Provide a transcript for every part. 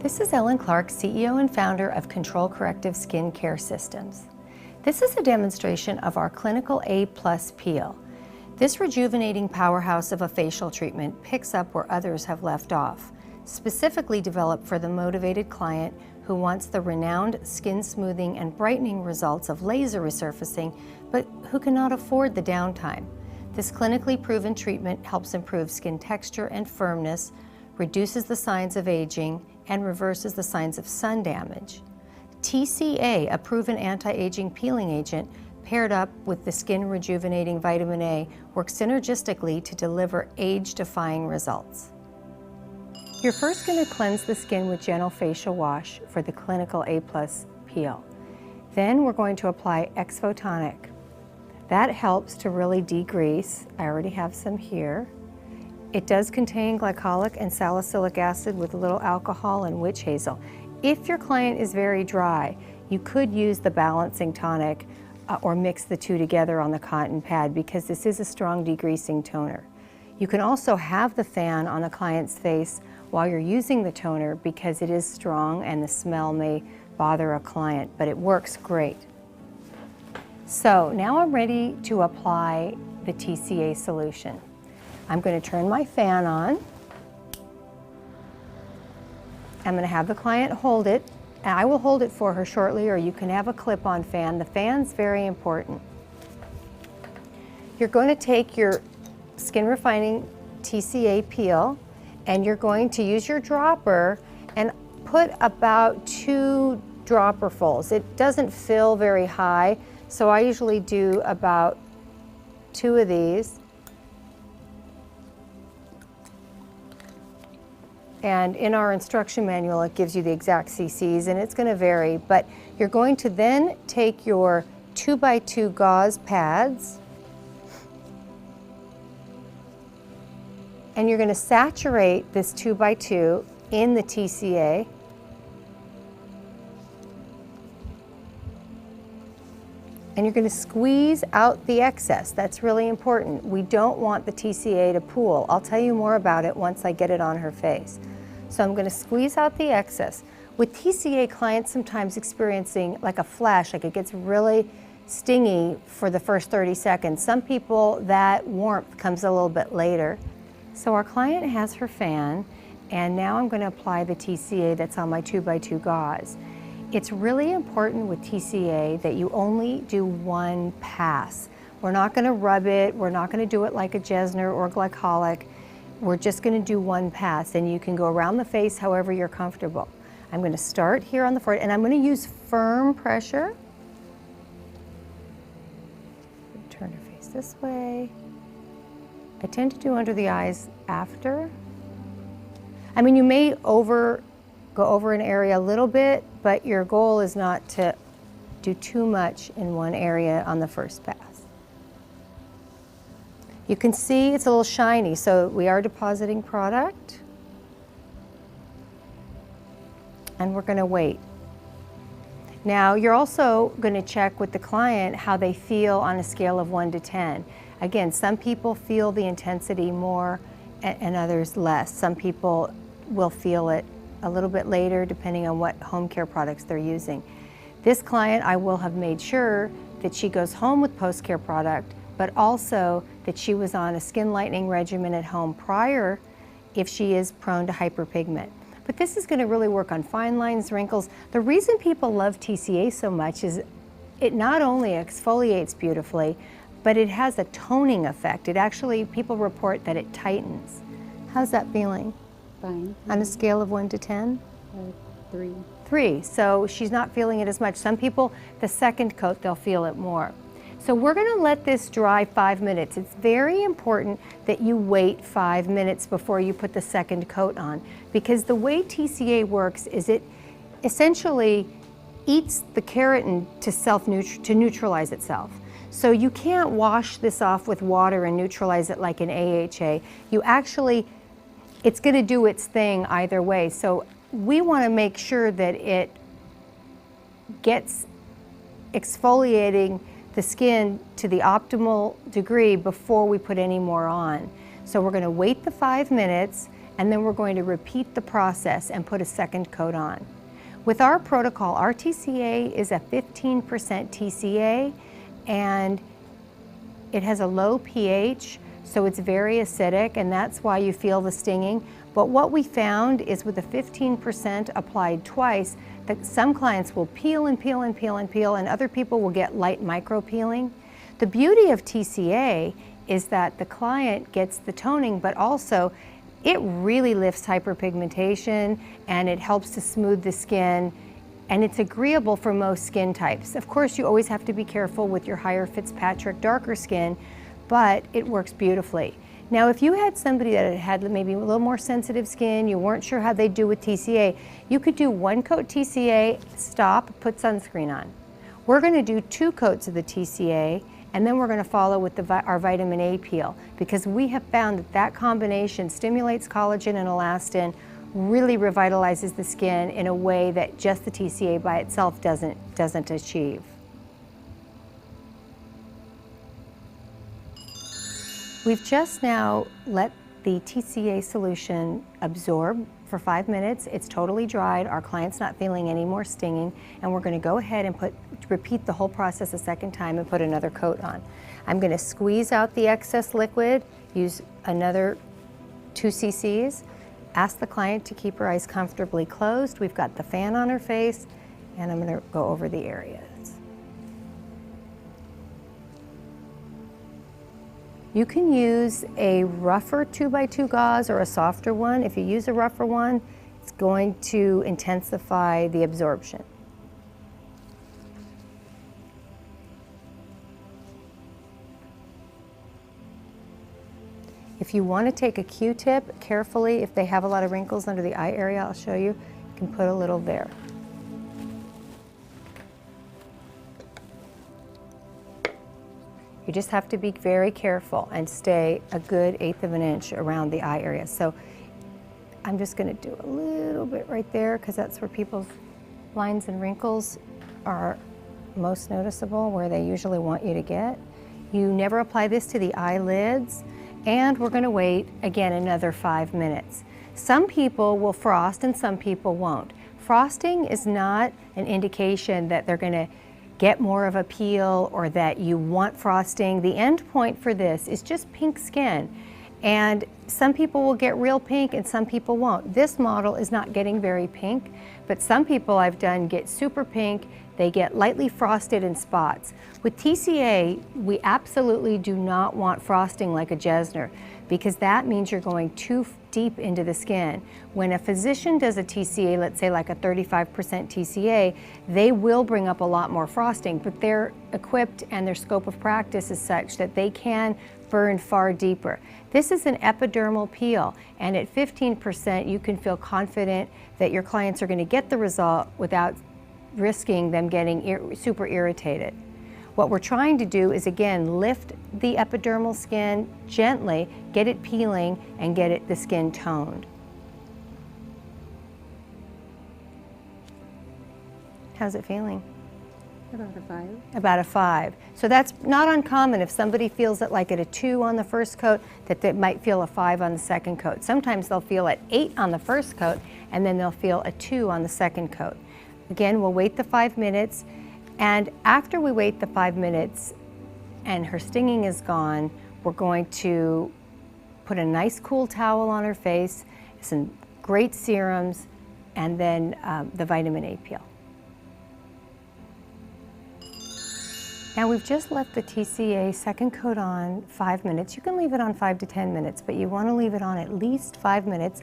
This is Ellen Clark, CEO and founder of Control Corrective Skin Care Systems. This is a demonstration of our Clinical A+ Peel. This rejuvenating powerhouse of a facial treatment picks up where others have left off, specifically developed for the motivated client who wants the renowned skin smoothing and brightening results of laser resurfacing, but who cannot afford the downtime. This clinically proven treatment helps improve skin texture and firmness, reduces the signs of aging, and reverses the signs of sun damage. TCA, a proven anti-aging peeling agent, paired up with the skin rejuvenating vitamin A, works synergistically to deliver age-defying results. You're first going to cleanse the skin with gentle facial wash for the Clinical A+ Peel. Then we're going to apply Exfotonic. That helps to really degrease. I already have some here. It does contain glycolic and salicylic acid with a little alcohol and witch hazel. If your client is very dry, you could use the balancing tonic or mix the two together on the cotton pad because this is a strong degreasing toner. You can also have the fan on a client's face while you're using the toner because it is strong and the smell may bother a client, but it works great. So now I'm ready to apply the TCA solution. I'm going to turn my fan on. I'm going to have the client hold it, and I will hold it for her shortly, or you can have a clip-on fan. The fan's very important. You're going to take your skin refining TCA peel, and you're going to use your dropper and put about 2 dropperfuls. It doesn't fill very high, so I usually do about 2 of these. And in our instruction manual, it gives you the exact cc's, and it's going to vary. But you're going to then take your 2x2 gauze pads, and you're going to saturate this 2x2 in the TCA. And you're going to squeeze out the excess. That's really important. We don't want the TCA to pool. I'll tell you more about it once I get it on her face. So I'm going to squeeze out the excess. With TCA, clients sometimes experiencing like a flash, like it gets really stingy for the first 30 seconds. Some people, that warmth comes a little bit later. So our client has her fan, and now I'm going to apply the TCA that's on my 2x2 gauze. It's really important with TCA that you only do one pass. We're not going to rub it, we're not going to do it like a Jesner or glycolic. We're just going to do one pass, and you can go around the face however you're comfortable. I'm going to start here on the forehead, and I'm going to use firm pressure. Turn her face this way. I tend to do under the eyes after. I mean, you may go over an area a little bit, but your goal is not to do too much in one area on the first pass. You can see it's a little shiny, so we are depositing product. And we're going to wait. Now, you're also going to check with the client how they feel on a scale of 1 to 10. Again, some people feel the intensity more and others less. Some people will feel it a little bit later depending on what home care products they're using. This client, I will have made sure that she goes home with post-care product, but also that she was on a skin lightening regimen at home prior if she is prone to hyperpigment. But this is going to really work on fine lines, wrinkles. The reason people love TCA so much is it not only exfoliates beautifully, but it has a toning effect. It actually, people report that it tightens. How's that feeling? Fine. On a scale of 1 to 10? 3. 3, so she's not feeling it as much. Some people, the second coat, they'll feel it more. So we're going to let this dry 5 minutes. It's very important that you wait 5 minutes before you put the second coat on, because the way TCA works is it essentially eats the keratin to neutralize itself. So you can't wash this off with water and neutralize it like an AHA. You actually, it's going to do its thing either way. So we want to make sure that it gets exfoliating the skin to the optimal degree before we put any more on. So we're going to wait the 5 minutes, and then we're going to repeat the process and put a second coat on. With our protocol, our TCA is a 15% TCA, and it has a low pH, so it's very acidic, and that's why you feel the stinging. But what we found is with the 15% applied twice, that some clients will peel and peel and peel and peel, and other people will get light micro peeling. The beauty of TCA is that the client gets the toning, but also it really lifts hyperpigmentation, and it helps to smooth the skin, and it's agreeable for most skin types. Of course, you always have to be careful with your higher Fitzpatrick darker skin, but it works beautifully. Now, if you had somebody that had maybe a little more sensitive skin, you weren't sure how they'd do with TCA, you could do 1 coat TCA, stop, put sunscreen on. We're going to do 2 coats of the TCA, and then we're going to follow with our vitamin A peel, because we have found that that combination stimulates collagen and elastin, really revitalizes the skin in a way that just the TCA by itself doesn't achieve. We've just now let the TCA solution absorb for 5 minutes. It's totally dried. Our client's not feeling any more stinging, and we're going to go ahead and repeat the whole process a second time and put another coat on. I'm going to squeeze out the excess liquid, use another 2 cc's, ask the client to keep her eyes comfortably closed. We've got the fan on her face, and I'm going to go over the areas. You can use a rougher 2x2 gauze or a softer one. If you use a rougher one, it's going to intensify the absorption. If you want to take a Q-tip, carefully, if they have a lot of wrinkles under the eye area, I'll show you, you can put a little there. You just have to be very careful and stay a good 1/8 of an inch around the eye area. So I'm just going to do a little bit right there, because that's where people's lines and wrinkles are most noticeable, where they usually want you to get. You never apply this to the eyelids, and we're going to wait again another 5 minutes. Some people will frost and some people won't. Frosting is not an indication that they're going to get more of a peel or that you want frosting. The end point for this is just pink skin, and some people will get real pink and some people won't. This model is not getting very pink, but some people I've done get super pink. They get lightly frosted in spots. With TCA, we absolutely do not want frosting like a Jesner, because that means you're going too deep into the skin. When a physician does a TCA, let's say like a 35% TCA, they will bring up a lot more frosting, but they're equipped and their scope of practice is such that they can burn far deeper. This is an epidermal peel, and at 15%, you can feel confident that your clients are going to get the result without risking them getting super irritated. What we're trying to do is, again, lift the epidermal skin gently, get it peeling, and get the skin toned. How's it feeling? About a 5. About a 5. So that's not uncommon. If somebody feels it like at a 2 on the first coat, that they might feel a 5 on the second coat. Sometimes they'll feel at 8 on the first coat, and then they'll feel a 2 on the second coat. Again, we'll wait the 5 minutes, and after we wait the 5 minutes and her stinging is gone, we're going to put a nice cool towel on her face, some great serums, and then the vitamin A peel. Now we've just left the TCA second coat on 5 minutes. You can leave it on 5 to 10 minutes, but you want to leave it on at least 5 minutes.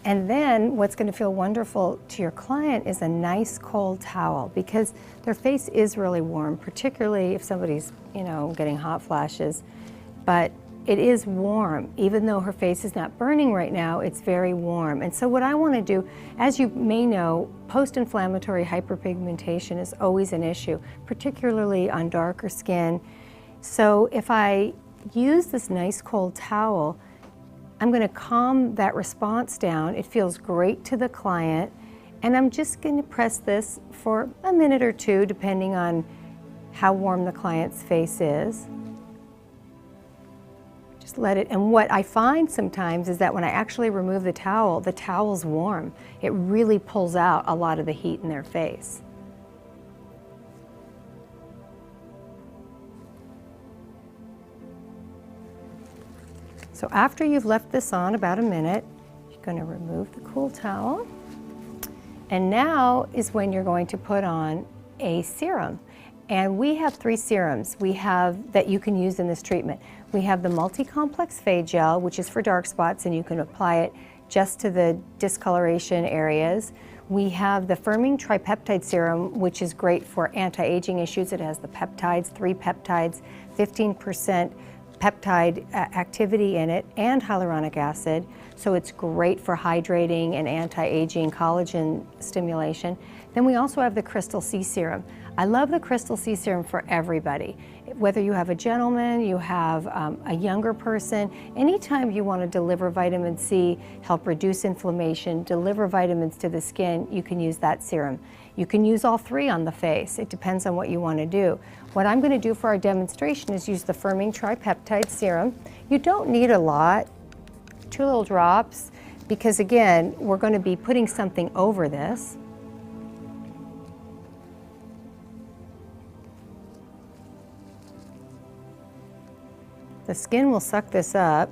And then what's going to feel wonderful to your client is a nice cold towel, because their face is really warm, particularly if somebody's, getting hot flashes. But it is warm. Even though her face is not burning right now, it's very warm. And so what I want to do, as you may know, post-inflammatory hyperpigmentation is always an issue, particularly on darker skin. So if I use this nice cold towel, I'm going to calm that response down. It feels great to the client, and I'm just going to press this for a minute or 2, depending on how warm the client's face is. Just let it, and what I find sometimes is that when I actually remove the towel's warm. It really pulls out a lot of the heat in their face. So after you've left this on about a minute, you're going to remove the cool towel. And now is when you're going to put on a serum. And we have 3 serums that you can use in this treatment. We have the multi-complex Fade Gel, which is for dark spots, and you can apply it just to the discoloration areas. We have the Firming Tripeptide Serum, which is great for anti-aging issues. It has the peptides, 3 peptides, 15% peptide activity in it, and hyaluronic acid. So it's great for hydrating and anti-aging collagen stimulation. Then we also have the Crystal C Serum. I love the Crystal C Serum for everybody. Whether you have a gentleman, you have a younger person, anytime you want to deliver vitamin C, help reduce inflammation, deliver vitamins to the skin, you can use that serum. You can use all 3 on the face. It depends on what you want to do. What I'm going to do for our demonstration is use the Firming Tripeptide Serum. You don't need a lot, 2 little drops, because again, we're going to be putting something over this. The skin will suck this up.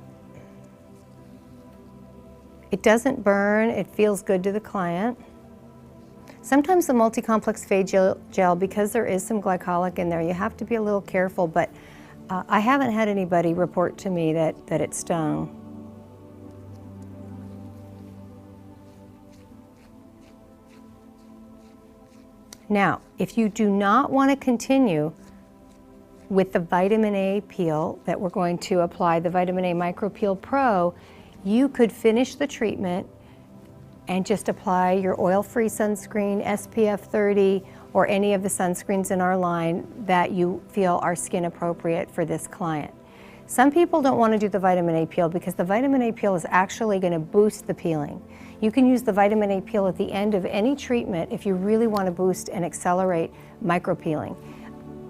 It doesn't burn, it feels good to the client. Sometimes the multi-complex Fade Gel, because there is some glycolic in there, you have to be a little careful, but I haven't had anybody report to me that it stung. Now, if you do not want to continue with the vitamin A peel that we're going to apply, the Vitamin A Micro Peel Pro, you could finish the treatment and just apply your oil-free sunscreen, SPF 30, or any of the sunscreens in our line that you feel are skin appropriate for this client. Some people don't want to do the vitamin A peel because the vitamin A peel is actually going to boost the peeling. You can use the vitamin A peel at the end of any treatment if you really want to boost and accelerate micropeeling.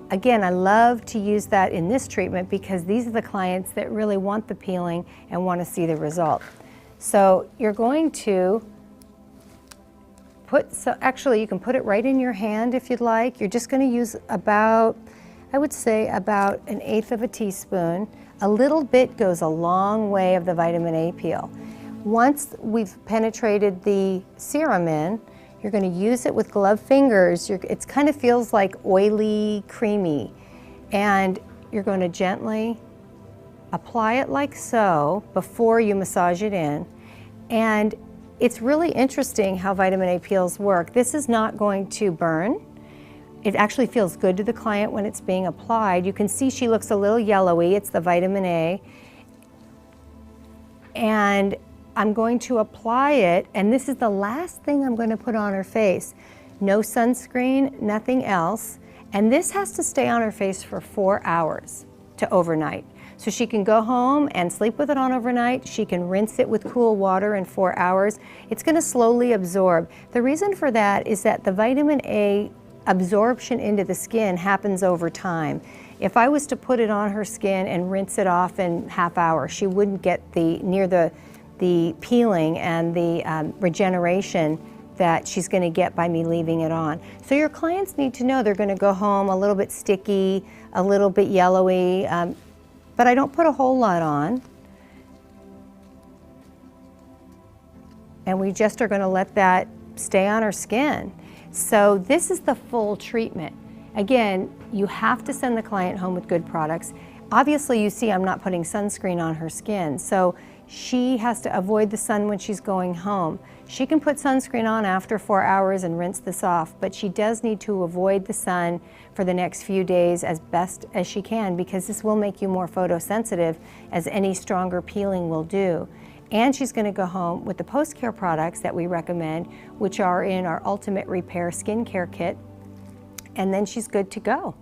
Again, I love to use that in this treatment because these are the clients that really want the peeling and want to see the result. So you're going to actually you can put it right in your hand if you'd like. You're just going to use about, I would say about 1/8 of a teaspoon. A little bit goes a long way of the vitamin A peel. Once we've penetrated the serum in, you're going to use it with gloved fingers. It kind of feels like oily, creamy. And you're going to gently apply it like so before you massage it in. And it's really interesting how vitamin A peels work. This is not going to burn. It actually feels good to the client when it's being applied. You can see she looks a little yellowy. It's the vitamin A. And I'm going to apply it, and this is the last thing I'm going to put on her face. No sunscreen, nothing else. And this has to stay on her face for 4 hours to overnight. So she can go home and sleep with it on overnight. She can rinse it with cool water in 4 hours. It's going to slowly absorb. The reason for that is that the vitamin A absorption into the skin happens over time. If I was to put it on her skin and rinse it off in half hour, she wouldn't get near the peeling and the regeneration that she's going to get by me leaving it on. So your clients need to know they're going to go home a little bit sticky, a little bit yellowy, but I don't put a whole lot on. And we just are going to let that stay on her skin. So this is the full treatment. Again, you have to send the client home with good products. Obviously, you see I'm not putting sunscreen on her skin, so she has to avoid the sun when she's going home. She can put sunscreen on after 4 hours and rinse this off, but she does need to avoid the sun for the next few days as best as she can, because this will make you more photosensitive, as any stronger peeling will do. And she's going to go home with the post-care products that we recommend, which are in our Ultimate Repair Skincare Kit, and then she's good to go.